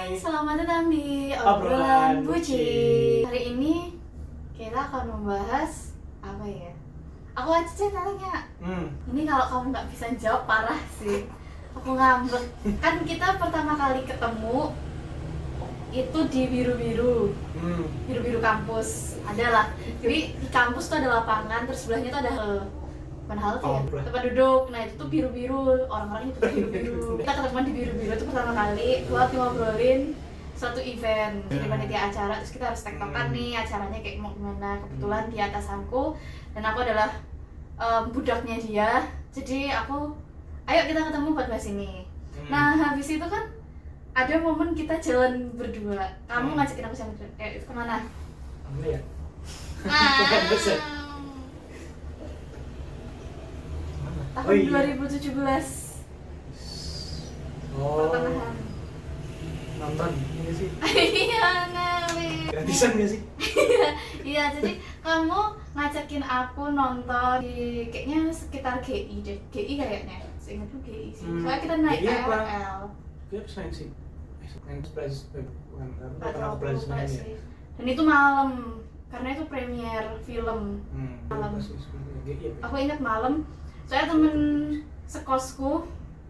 Hai, selamat datang di Obrolan Obrolan Bucin. Hari ini kita akan membahas apa ya? Aku aja tanya. Ini kalau kamu nggak bisa jawab parah sih. Aku ngambek. Kan kita pertama kali ketemu itu di biru-biru. Biru-biru kampus. Ada lah. Jadi di kampus tuh ada lapangan, terus sebelahnya tuh ada bukan halte ya, tempat duduk. Nah itu tuh biru-biru, orang-orangnya tuh biru-biru. Kita ketemuan di biru-biru itu pertama kali buat ngobrolin suatu event. Jadi panitia acara, terus kita harus tektokan nih acaranya kayak mau gimana. Kebetulan di atasanku dan aku adalah budaknya dia. Jadi aku, ayo kita ketemu buat bahas ini. Nah habis itu kan ada momen kita jalan berdua. Kamu ngajakin aku jalan kemana? Mana ya? Tahun Oh, iya. 2017 pertengahan. Nonton ini sih. Iya Nelly. Gratisan gak sih? Iya, jadi kamu ngajakin aku nonton di kayaknya sekitar GI deh. GI kayaknya. Seingatku GI sih. Soalnya kita naik GI apa? KRL. Gue pesan sih. Main Plaza bukan Atau aku aku Plaza lupa Senayan ya. sih. Dan itu malam karena itu premier film. Malam. Lupa sih sebenarnya. GI apa? Aku ingat malam. Soalnya temen sekosku,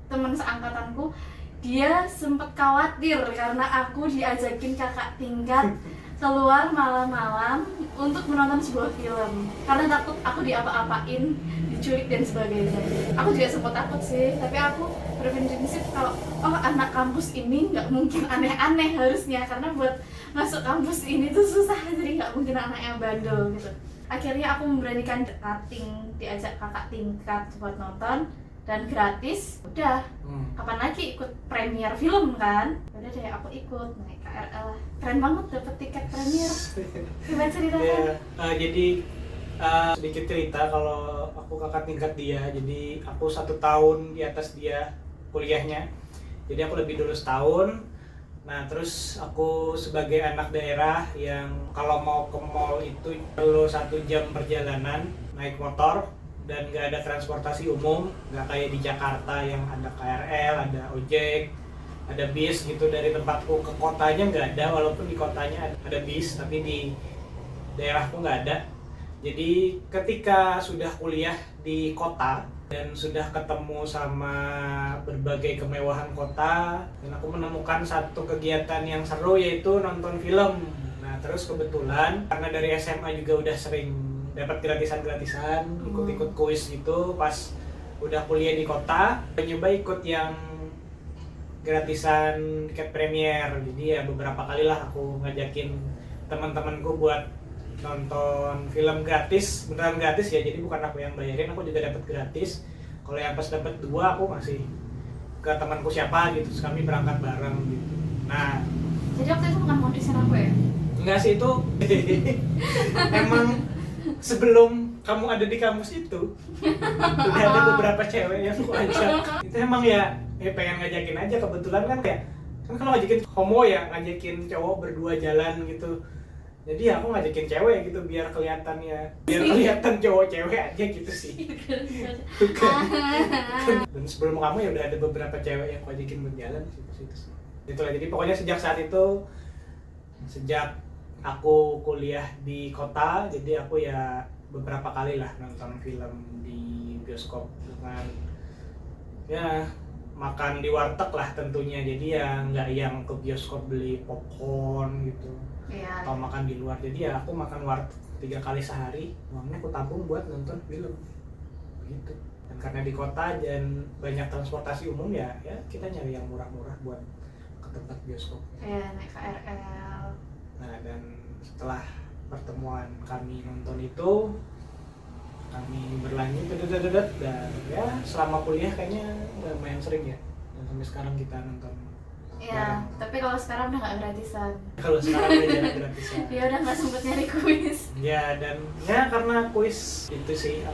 temen seangkatanku, dia sempet khawatir karena aku diajakin kakak tingkat keluar malam-malam untuk menonton sebuah film karena takut aku diapa-apain, diculik dan sebagainya. Aku juga sempat takut sih, tapi aku berprinsip kalau anak kampus ini nggak mungkin aneh-aneh harusnya, karena buat masuk kampus ini tuh susah, jadi nggak mungkin anak yang bandel gitu. Akhirnya aku memberanikan diajak kakak tingkat buat nonton dan gratis. Udah, kapan lagi ikut premier film kan? Udah deh aku ikut naik KRL. Keren banget dapet tiket premier. Gimana ceritanya? Yeah. Jadi sedikit cerita, kalau aku kakak tingkat dia, jadi aku 1 tahun di atas dia kuliahnya. Jadi aku lebih dulu setahun. Nah terus aku sebagai anak daerah yang kalau mau ke mall itu perlu 1 jam perjalanan naik motor dan nggak ada transportasi umum, nggak kayak di Jakarta yang ada KRL, ada ojek, ada bis gitu. Dari tempatku ke kotanya nggak ada, walaupun di kotanya ada bis, tapi di daerahku nggak ada. Jadi ketika sudah kuliah di kota dan sudah ketemu sama berbagai kemewahan kota, dan aku menemukan satu kegiatan yang seru, yaitu nonton film. Nah terus kebetulan karena dari SMA juga udah sering dapat gratisan ikut-ikut kuis gitu, pas udah kuliah di kota nyoba ikut yang gratisan tiket premier. Jadi ya beberapa kali lah aku ngajakin teman-temanku buat nonton film gratis, beneran gratis ya, jadi bukan aku yang bayarin, aku juga dapat gratis. Kalau yang pas dapat 2 aku ngasih ke temanku siapa gitu, terus kami berangkat bareng gitu. Nah Jadi waktu itu bukan audition aku ya? enggak sih, itu emang sebelum kamu ada di kampus itu udah ada beberapa cewek yang aku ajak. Itu emang ya pengen ngajakin aja, kebetulan kan kayak kan kalau ngajakin homo ya ngajakin cowok berdua jalan gitu. Jadi aku ngajakin cewek gitu biar kelihatan cowok cewek aja gitu sih. Bukan. Dan sebelum kamu ya udah ada beberapa cewek yang aku ajakin berjalan sih. Itulah, jadi pokoknya sejak saat itu, sejak aku kuliah di kota, jadi aku ya beberapa kali lah nonton film di bioskop dengan ya makan di warteg lah tentunya. Jadi ya nggak yang ke bioskop beli popcorn gitu. Iya. Atau makan di luar. Jadi ya aku makan warteg 3 kali sehari, uangnya aku tabung buat nonton film gitu. Dan karena di kota dan banyak transportasi umum ya kita nyari yang murah-murah buat ke tempat bioskop. Iya, naik KRL. Nah dan setelah pertemuan kami nonton itu, kami berlanjut dan ya selama kuliah kayaknya udah lumayan sering ya, dan sampai sekarang kita nonton. Iya, tapi kalau sekarang udah nggak gratisan. Kalau sekarang udah jarang gratisan. Dia udah nggak sempet nyari kuis. Ya dan ya karena kuis itu sih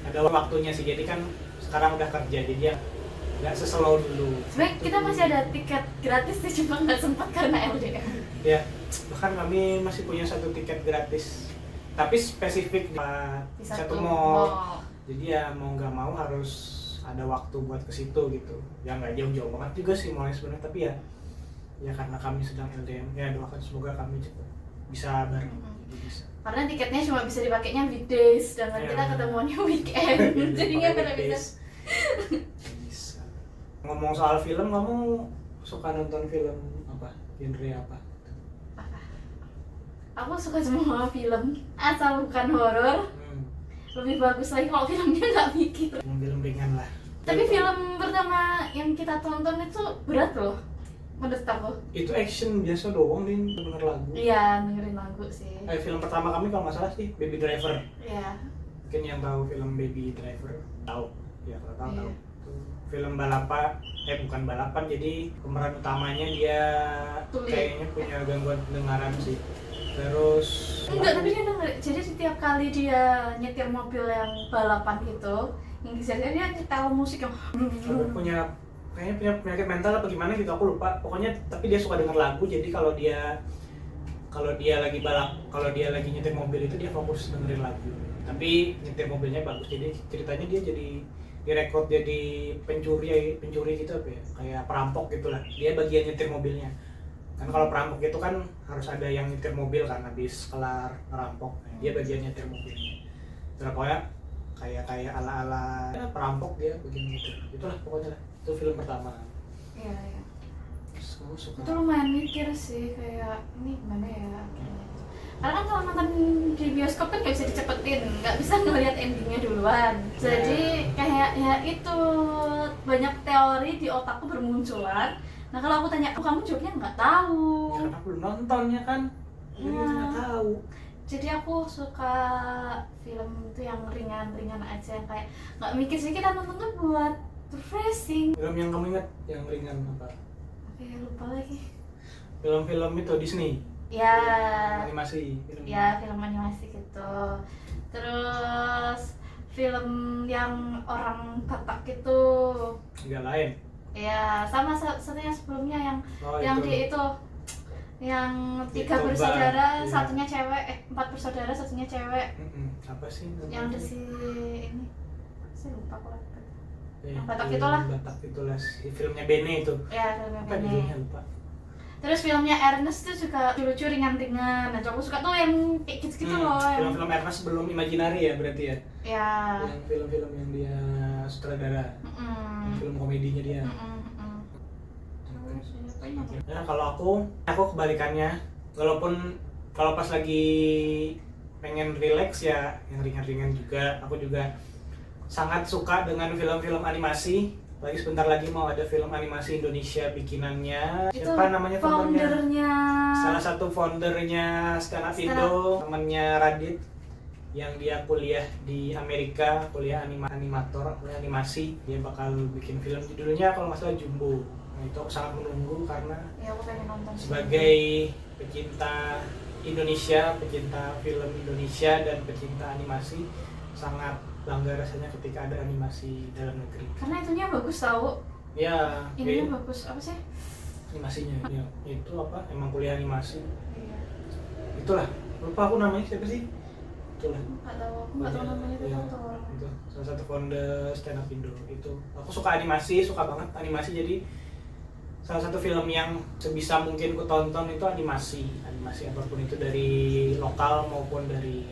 ada waktunya sih, jadi kan sekarang udah kerja jadi ya nggak seslow dulu. Sebenarnya kita masih ada tiket gratis sih, cuma nggak sempat karena LDR. Ya bahkan kami masih punya 1 tiket gratis, tapi spesifik di satu mall. Jadi ya mau nggak mau harus ada waktu buat ke situ gitu. Ya nggak jauh-jauh banget juga sih mallnya sebenarnya, tapi ya ya karena kami sedang LDM, ya doakan semoga kami cepat bisa bareng. Jadi bisa. Karena tiketnya cuma bisa dipakainya weekdays, sedangkan kita ketemuannya weekend. Jadi nggak pernah bisa. Bisa. Ngomong soal film, kamu suka nonton film apa? Genre apa? Aku suka semua film, asal bukan horor. Lebih bagus lagi kalau filmnya nggak mikir. Film ringan lah. Tapi film pertama yang kita tonton itu berat loh, menurut aku. Itu action biasa doang nih, denger lagu. Iya, dengerin lagu sih. Film pertama kami kalau nggak salah sih Baby Driver. Iya. Mungkin yang tahu film Baby Driver tahu. Ya kalau tahu Iya. tahu. Itu film balapan, bukan balapan, jadi pemeran utamanya dia Tuli. kayaknya punya gangguan pendengaran sih. Terus Enggak, tapi dia denger. Jadi setiap kali dia nyetir mobil yang balapan gitu, yang disetir dia nyetel musik yang punya kayaknya punya penyakit mental apa gimana gitu, aku lupa. Pokoknya tapi dia suka denger lagu, jadi kalau dia lagi balap, kalau dia lagi nyetir mobil itu dia fokus dengerin lagu. Tapi nyetir mobilnya bagus, jadi ceritanya dia jadi direkrut jadi pencuri gitu apa ya, kayak perampok gitulah. Dia bagian nyetir mobilnya. Kan kalau perampok itu kan harus ada yang nyetir mobil kan habis kelar ngerampok. Dia bagian nyetir mobilnya. Terus kayak ala-ala ya, perampok dia bagian nyetir. Itulah pokoknya lah. Itu film pertama. Iya, iya. Terus kamu suka? Itu lumayan mikir sih, kayak ini gimana ya akhirnya. Karena kan kalau nonton di bioskop kan nggak bisa dicepetin, nggak bisa ngeliat endingnya duluan. Jadi kayak ya itu banyak teori di otakku bermunculan. Nah kalau aku tanya, kamu jawabnya nggak tahu. Ya karena belum nonton ya kan. Jadi Iya. nggak tahu. Jadi aku suka film itu yang ringan-ringan aja, yang kayak nggak mikir sih, kita nonton tuh buat refreshing. Film yang kamu ingat yang ringan apa? Oke, lupa lagi. Film-film itu Disney. Ya. Animasi. Film. Ya, film animasi gitu. Terus film yang orang Batak gitu. Nggak lain. Ya, sama satunya sebelumnya yang dia itu yang 3 Itu, bersaudara, iya. satunya cewek, 4 bersaudara, satunya cewek. Apa sih? Yang ada si ini. Saya lupa kok. Ya, Yang Batak film itulah. Batak itulah. Si filmnya Bene itu. Ya, filmnya Apa Bene. judulnya lupa. Terus filmnya Ernest tuh juga lucu ringan-ringan. Nah, aku suka tuh yang kayak gitu-gitu loh. Yang Film-film Ernest sebelum Imaginary ya berarti ya. ya. Yang film-film yang dia sutradara. Film komedinya dia. Ya kalau aku kebalikannya. Walaupun kalau pas lagi pengen relax ya yang ringan-ringan juga. Aku juga sangat suka dengan film-film animasi. Lagi sebentar lagi mau ada film animasi Indonesia bikinannya. Itu Siapa namanya foundernya? Salah satu foundernya Stand Up Indo, temannya Radit yang dia kuliah di Amerika, kuliah animator, kuliah animasi. Dia bakal bikin film, judulnya kalau nggak salah Jumbo. Nah, itu aku sangat menunggu karena Ya, aku pengen nonton. sebagai pecinta Indonesia, pecinta film Indonesia dan pecinta animasi, sangat bangga rasanya ketika ada animasi dalam negeri. Karena itunya bagus tau. Ya, Ininya bagus. Apa sih? animasinya. Ya, itu apa? Emang kuliah animasi. Iya. Itulah. Lupa aku namanya siapa sih? Itulah. Nggak tahu. Aku nggak tahu namanya itu. Ya, Tahu orang. itu salah satu founder Stand Up Indo. Itu aku suka animasi, suka banget animasi. Jadi salah satu film yang sebisa mungkin ku tonton itu animasi apapun itu, dari lokal maupun dari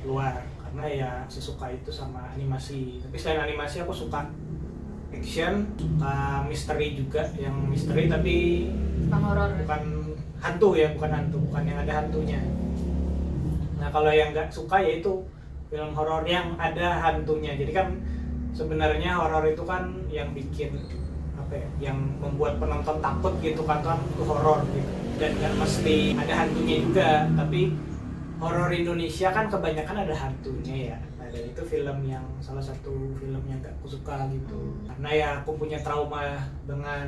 luar, karena ya sesuka itu sama animasi. Tapi selain animasi aku suka action, suka misteri juga, yang misteri tapi Bukan horor. bukan hantu ya, bukan yang ada hantunya. Nah kalau yang nggak suka yaitu film horor yang ada hantunya. Jadi kan sebenarnya horor itu kan yang bikin apa ya, yang membuat penonton takut gitu kan itu horor gitu. Dan nggak mesti ada hantunya juga, tapi horor Indonesia kan kebanyakan ada hantunya ya. Nah dan itu salah satu film yang gak aku suka gitu. Karena ya aku punya trauma dengan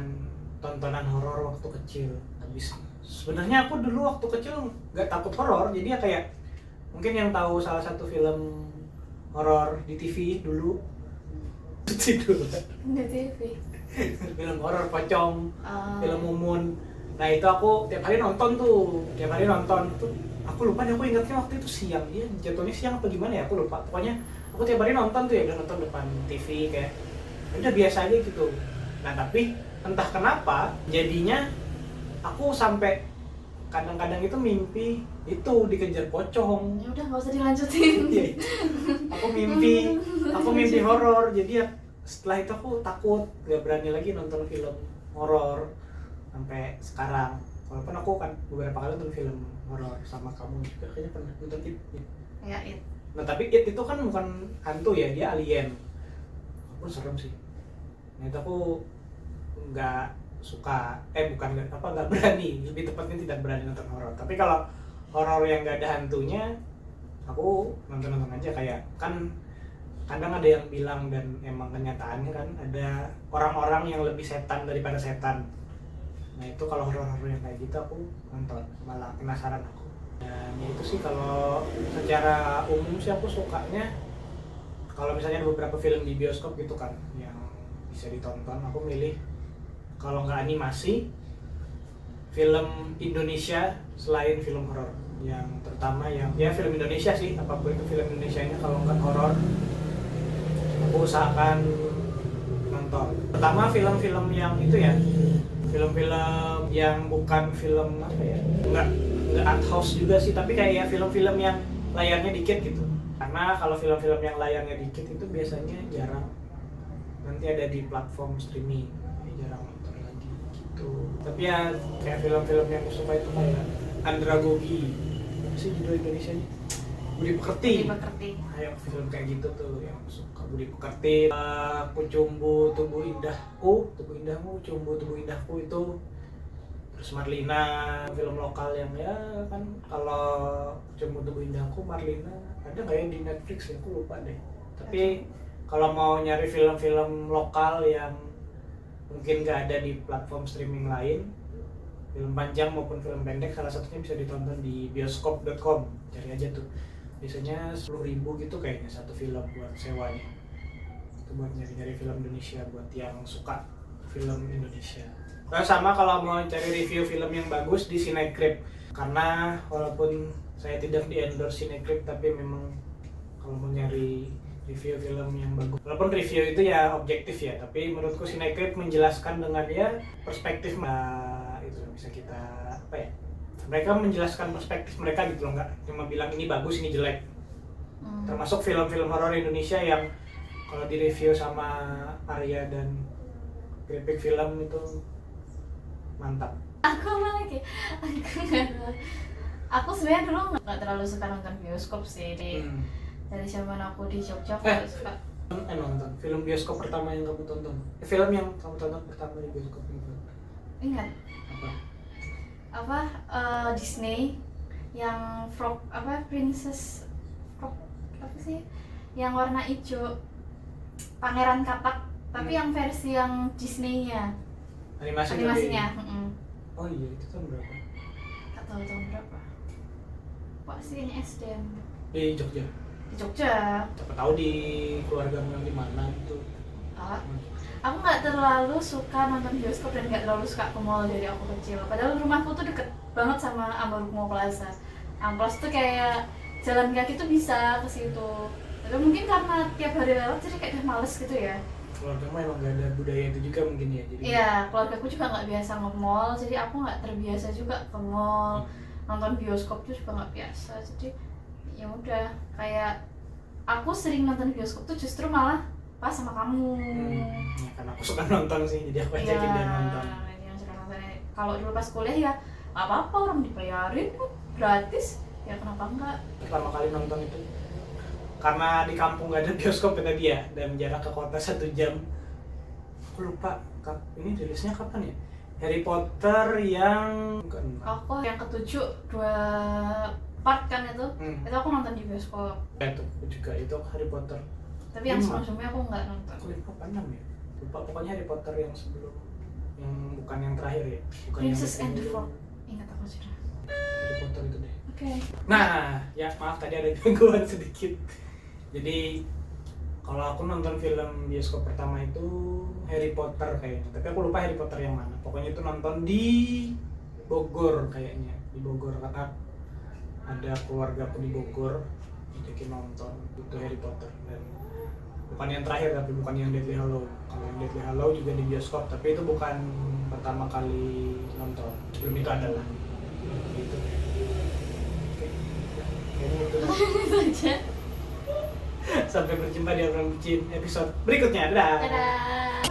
tontonan horor waktu kecil. Habis sebenarnya aku dulu waktu kecil gak takut horor, jadi ya kayak mungkin yang tahu salah satu film horor di TV dulu itu Di TV. film horor Pocong, film Mumun. Nah itu aku tiap hari nonton tuh. Aku lupa deh, aku ingatnya waktu itu siang. Iya, jatuhnya siang apa gimana ya, aku lupa. Pokoknya aku tiap hari nonton tuh ya, udah nonton depan TV kayak udah biasa aja gitu. Nah tapi entah kenapa jadinya aku sampai kadang-kadang itu mimpi itu dikejar pocong. Ya udah nggak usah dilanjutin. aku mimpi horor, jadi ya setelah itu aku takut, gak berani lagi nonton film horor sampai sekarang. Walaupun aku kan beberapa kali nonton film horor sama kamu juga, kayaknya pernah nonton It. Ya It. Nah tapi It itu kan bukan hantu ya, dia alien. Aku serem sih. Nah itu aku nggak suka, nggak berani, lebih tepatnya tidak berani nonton horor. Tapi kalau horor yang nggak ada hantunya, aku nonton aja. Kayak kan kadang ada yang bilang, dan emang kenyataannya kan ada orang-orang yang lebih setan daripada setan. Nah itu kalau horor-horor yang kayak gitu aku nonton, malah penasaran aku. Dan ya itu sih kalau secara umum sih aku sukanya kalau misalnya ada beberapa film di bioskop gitu kan yang bisa ditonton, aku milih kalau nggak animasi, film Indonesia selain film horor. Yang terutama yang ya film Indonesia sih, apapun itu film Indonesianya, kalau nggak horor aku usahakan nonton. Pertama film-film yang itu ya, film-film yang bukan film apa ya, nggak art house juga sih, tapi kayak ya film-film yang layarnya dikit gitu. Karena kalau film-film yang layarnya dikit itu biasanya jarang nanti ada di platform streaming, jarang nonton lagi gitu. Tapi ya kayak film-film yang aku suka itu kayak Andragogi, apa sih judul Indonesianya? Budi Pekerti. Kayak film kayak gitu tuh yang suka. Budi Pekerti, Kucumbu Tubuh Indahku, Cumbu Tubuh Indahku itu. Terus Marlina, film lokal yang ya kan, kalau Cumbu Tubuh Indahku, Marlina ada nggak ya di Netflix ya, aku lupa deh. Tapi kalau mau nyari film-film lokal yang mungkin nggak ada di platform streaming lain, film panjang maupun film pendek, salah satunya bisa ditonton di bioskop.com. Cari aja tuh, biasanya 10.000 gitu kayaknya satu film buat sewanya. Itu buat nyari-nyari film Indonesia buat yang suka film Indonesia. Nah, sama kalau mau cari review film yang bagus di Cinecrip, karena walaupun saya tidak di endorse Cinecrip, tapi memang kalau mau nyari review film yang bagus, walaupun review itu ya objektif ya, tapi menurutku Cinecrip menjelaskan dengan ya perspektif, itu bisa kita apa ya, mereka menjelaskan perspektif mereka gitu loh, nggak cuma bilang ini bagus ini jelek. Termasuk film-film horor Indonesia yang kalau di review sama Arya dan Graphic Film itu mantap. Aku sebenarnya dulu nggak terlalu suka nonton bioskop sih. Dari zaman aku di Jogja aku nggak suka. Nonton film bioskop pertama yang kamu tonton? Film yang kamu tonton pertama di bioskop itu? Ingat? Apa? Disney yang Frog Princess Frog apa sih? Yang warna hijau, Pangeran Katak, tapi yang versi yang Disney-nya. Animasinya. Oh iya, itu tahun berapa? Nggak tahu tahun berapa. Pak sih ini SD Di Jogja. Di Jogja. Siapa tahu di keluarga yang di mana itu. Aku nggak terlalu suka nonton bioskop dan nggak terlalu suka ke mall dari aku kecil. Padahal rumahku tuh deket banget sama Ambarukmo Plaza. Amplas tuh kayak jalan kaki tuh bisa ke situ. Tapi mungkin karena tiap hari lewat jadi kayak udah males gitu ya. Keluarga emang nggak ada budaya itu juga mungkin ya. Jadi iya, keluargaku juga nggak biasa nge-mall, jadi aku nggak terbiasa juga ke mall. Nonton bioskop tuh juga nggak biasa, jadi ya udah kayak aku sering nonton bioskop tuh justru malah pas sama kamu. Ya, karena aku suka nonton sih, jadi aku ajakin dia nonton. Yang suka nonton. Kalau dulu pas kuliah ya nggak apa-apa, orang dibayarin kan gratis, ya kenapa enggak? Pertama kali nonton itu karena di kampung nggak ada bioskop ya tadi ya, dan jarak ke kota 1 jam. Aku lupa ini rilisnya kapan ya? Harry Potter yang aku yang ke-7 2 part kan itu aku nonton di bioskop. Ya itu juga, itu Harry Potter. Tapi yang sebelum-sebelumnya aku nggak nonton. Aku lupa 6 ya? Lupa, pokoknya Harry Potter yang sebelum, yang bukan yang terakhir ya, bukan Princess yang and the Frog. Ingat aku sudah. Harry Potter itu deh. Oke. Nah, ya maaf tadi ada gangguan sedikit. Jadi kalau aku nonton film bioskop pertama itu Harry Potter kayaknya, tapi aku lupa Harry Potter yang mana. Pokoknya itu nonton di Bogor kayaknya, di Bogor, karena ada keluarga aku di Bogor jadi nonton itu Harry Potter. Dan bukan yang terakhir, tapi bukan yang Deathly Hallows. Kalau yang Deathly Hallows juga di bioskop, tapi itu bukan pertama kali nonton. Sebelum itu adalah gitu. Oke. Kayaknya itu lah. Itu aja. Sampai berjumpa di obrolan bucin episode berikutnya. Dadah. Dadah.